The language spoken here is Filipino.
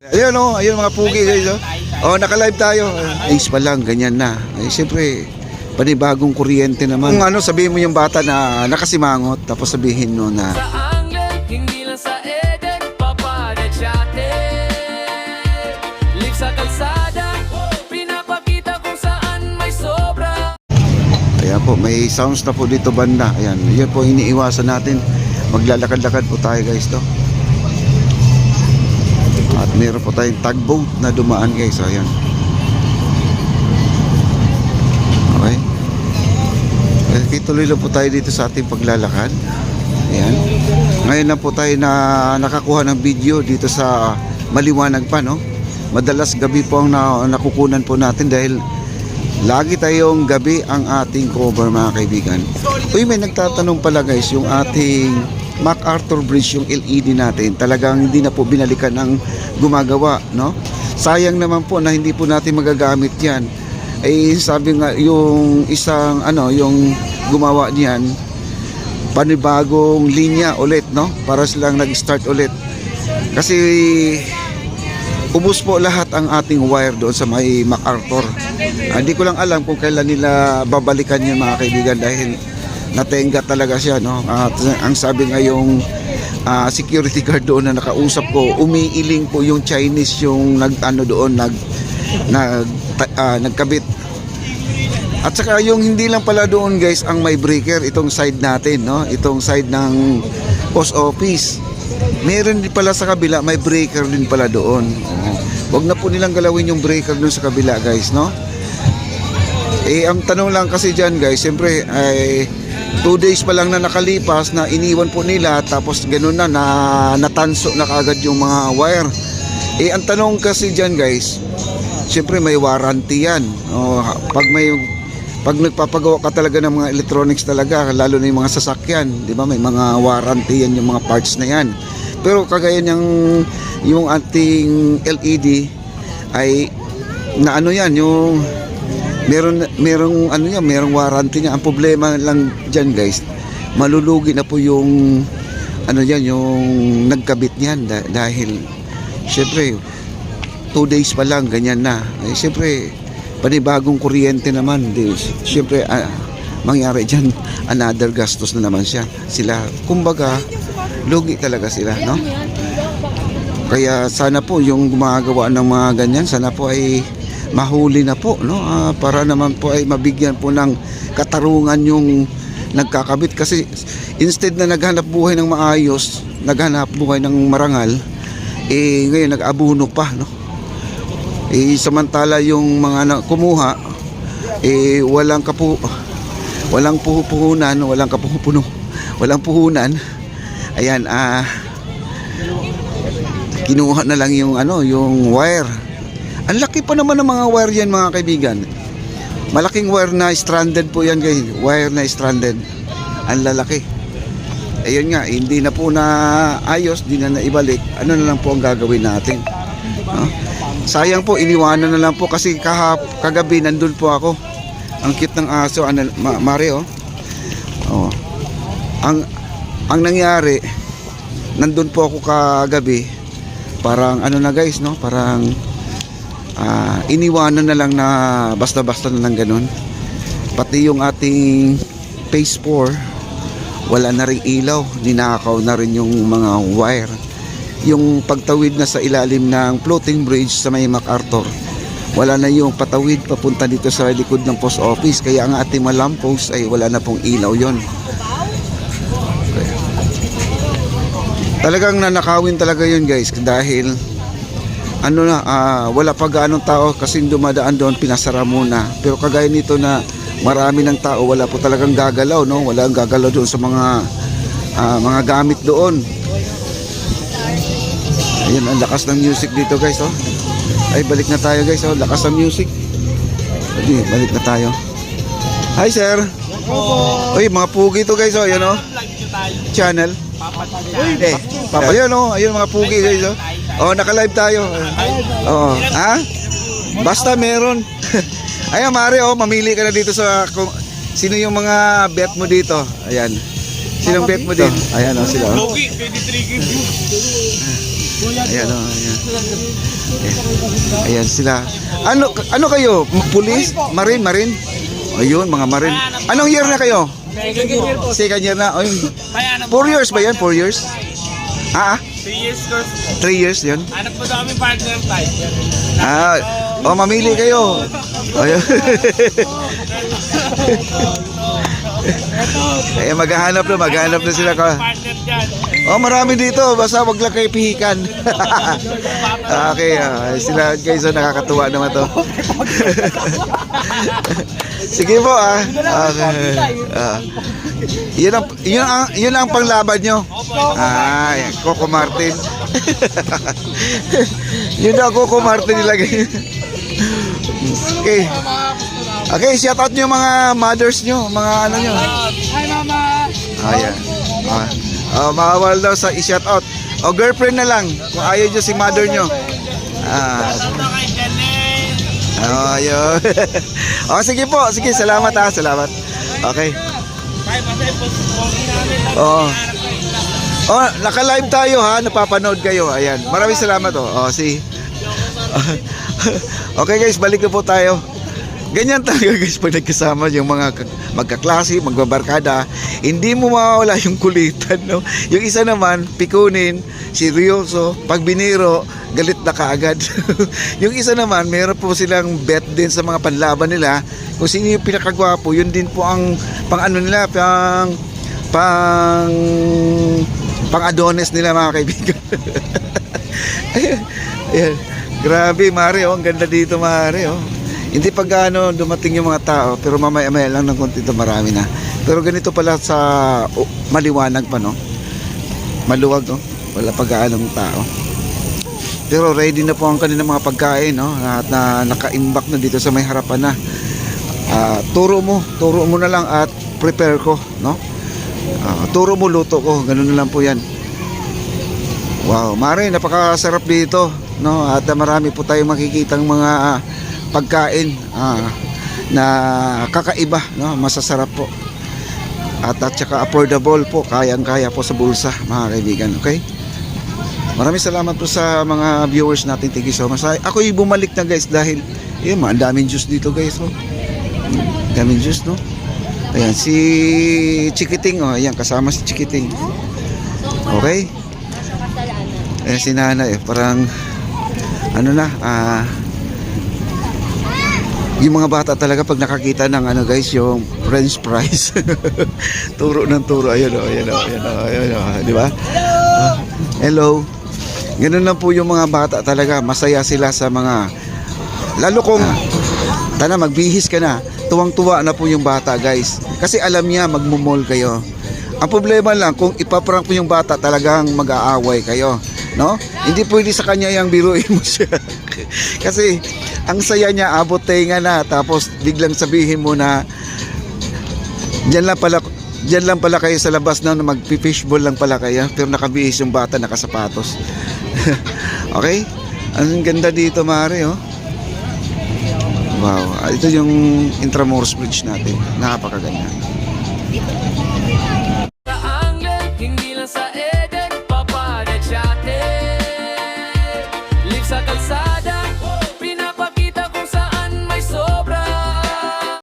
Ayun o, ayun mga pugi guys o. Oh, naka-live tayo. Ace pa lang, ganyan na. Ay, siyempre, panibagong kuryente naman. Kung ano, sabihin mo yung bata na nakasimangot, tapos sabihin mo na Sa anglen, hindi lang sa Eden, papanetyate. Live sa kalsada, pinapakita kung saan may sobra. kaya po, may sounds na po dito banda. Ayan, yun po iniiwasan natin. Maglalakad-lakad po tayo guys to. At meron po tayong tugboat na dumaan guys. So, ayan. Okay. Okay, tuloy lang po tayo dito sa ating paglalakad. Ayan. Ngayon lang po tayo na nakakuha ng video dito sa maliwanag pa, no? Madalas gabi po ang nakukunan po natin dahil lagi tayong gabi ang ating cover mga kaibigan. Uy, may nagtatanong pala guys, yung ating MacArthur Bridge, yung LED natin, talagang hindi na po binalikan ng gumagawa, no? Sayang naman po na hindi po natin magagamit yan. Eh, sabi nga, yung isang, yung gumawa niyan, panibagong linya ulit, no? Para silang nag-start ulit. Kasi, ubos po lahat ang ating wire doon sa may MacArthur. Hindi ko lang alam kung kailan nila babalikan yun mga kaibigan dahil natenga talaga siya, no? At ang sabi nga yung security guard doon na nakausap ko, umiiling po yung Chinese yung nagkabit. At saka yung hindi lang pala doon guys ang may breaker, itong side natin, no? Itong side ng post office. Meron din pala sa kabila, may breaker din pala doon. Wag na po nilang galawin yung breaker doon sa kabila guys, no? Eh, ang tanong lang kasi dyan guys, siyempre ay 2 days pa lang na nakalipas na iniwan po nila tapos ganoon na natanso na kaagad yung mga wire. Eh, ang tanong kasi dyan guys, siyempre may warranty yan. O, pag nagpapagawa ka talaga ng mga electronics talaga, lalo na yung mga sasakyan, di ba, may mga warranty yan yung mga parts na yan. Pero kagaya yung ating LED ay na yan, yung merong warranty niya. Ang problema lang diyan guys, malulugi na po yung yung nagkabit niyan dahil syempre 2 days pa lang ganyan na. Eh, syempre panibagong kuryente naman, syempre mangyari diyan another gastos na naman sila. Kumbaga lugi talaga sila, no? Kaya sana po yung gumagawa ng mga ganyan, sana po ay mahuli na po, no? Para naman po ay mabigyan po ng katarungan yung nagkakabit, kasi instead na naghanap buhay ng maayos, naghanap buhay ng marangal, eh ngayon nag-abuno pa, no? Eh samantala yung mga kumuha eh walang puhunan, walang puhunan. Ayan, kinuha na lang yung yung wire. Ang laki pa naman ng mga wire yan mga kaibigan. Malaking wire na stranded po yan guys. Wire na stranded. Ang lalaki. Ayun nga, hindi na po na ayos, hindi na naibalik. Ano na lang po ang gagawin natin? Sayang po, iniwanan na lang po kasi kagabi nandun po ako. Ang cute ng aso, Mario. Oh. Ang nangyari, nandun po ako kagabi. Parang na guys, no? Parang iniwanan na lang na basta-basta na lang ganun. Pati yung ating phase 4 wala na ring ilaw, ninakaw na rin yung mga wire. Yung pagtawid na sa ilalim ng floating bridge sa may MacArthur, wala na yung patawid papunta dito sa likod ng post office, kaya ang ating mga lamppost ay wala na pong ilaw yon. Okay. Talagang nanakawin talaga yun guys dahil wala pa gaanong tao kasi dumadaan doon, pinasara muna. Pero kagaya nito na marami ng tao, wala po talagang gagalaw, no? Wala ang gagalaw doon sa mga gamit doon. Ayun, ang lakas ng music dito guys, oh. Ay, balik na tayo guys, oh. Lakas ng music. Hindi, balik na tayo. Hi sir. Uy, mga pugi to guys, oh. Yan, oh. Channel. Ayun, oh. Ayun mga pugi guys, oh. Oh, naka-live tayo. Oo. Basta meron. Ayan, Mare, mamili ka na dito sa sino yung mga bet mo dito. Ayan. Sinong bet mo dito? Ayan, sila. Ayan, oh, ayan. Ayan sila. Ano kayo? Police? Marine? Ayun, mga marine. Anong year na kayo? Second year na. Ayun. 4 years ba yan? 4 years? 3 years course po. 3 years yun? Hanap po daw kami partner tayo. Mamili kayo. Ayun. Eh, maghahanap na sila ka. Partner dyan. Marami dito, basta wag lang kayo pihikan. Okay, sila guys, nakakatuwa naman to. Sige po, Okay. Yun ang panglaban nyo. Yan, Coco Martin. Yun ang Coco Martin nilagay. Okay. Okay, shout out nyo mga mothers nyo, mga ano nyo. Hi mama. Ayan. Mawawal daw sa i-shout out. O girlfriend na lang, kung ayaw nyo si mother nyo. Shout out kay Janelle. Ayun. Sige po, sige, salamat salamat. Okay. Bye, pasay po. Okay namin. Oo. Naka-live tayo ha, napapanood kayo. Ayan. Maraming salamat Okay guys, balik na po tayo. Ganyan talaga guys pag nagkasama yung mga magkaklase, magbabarkada, hindi mo mawawala yung kulitan, no? Yung isa naman, pikunin, seryoso, pag biniro, galit na kaagad. Yung isa naman, meron po silang bet din sa mga panlaban nila. Kung sino yung pinakagwapo, yun din po ang pang Adonis nila mga kaibigan. Ayan. Grabe, Mare, ang ganda dito, Mare, Hindi pag dumating yung mga tao, pero mamaya-maya lang ng konti ito, marami na. Pero ganito pala sa maliwanag pa, no? Maluwag, no? Wala pag-aanong tao. Pero ready na po ang kanilang mga pagkain, no? At naka-imbak na dito sa may harapan na. Turo mo na lang at prepare ko, no? Turo mo, luto ko, ganun na lang po yan. Wow, Mare, napakasarap dito, no? At marami po tayong makikitang mga pagkain na kakaiba, no? Masasarap po. At saka affordable po, kayang-kaya po sa bulsa, mga kaibigan, okay? Maraming salamat po sa mga viewers natin. Thank you so much. Ako'y bumalik na guys dahil ang daming juice dito guys, daming juice, no? Ayan, si Chikiting, ayan, kasama si Chikiting. Okay? Ayan si Nana, parang yung mga bata talaga pag nakakita ng guys, yung french fries. Turo ng turo. Ayun, di ba? Hello. Ganun lang po yung mga bata talaga. Masaya sila sa mga, lalo kung magbihis ka na, tuwang-tuwa na po yung bata guys. Kasi alam niya magmumol kayo. Ang problema lang, kung ipaprank po yung bata, talagang mag-aaway kayo, no? Hindi pwede sa kanya yung biruin mo siya. Kasi ang saya niya, abot tenga na, tapos biglang sabihin mo na diyan lang pala kayo sa labas na magpi-fishball lang pala kayo, pero nakabihis yung bata, nakasapatos. Okay? Ang ganda dito, Mare, Wow, ito yung Intramuros Bridge natin. Napakaganda.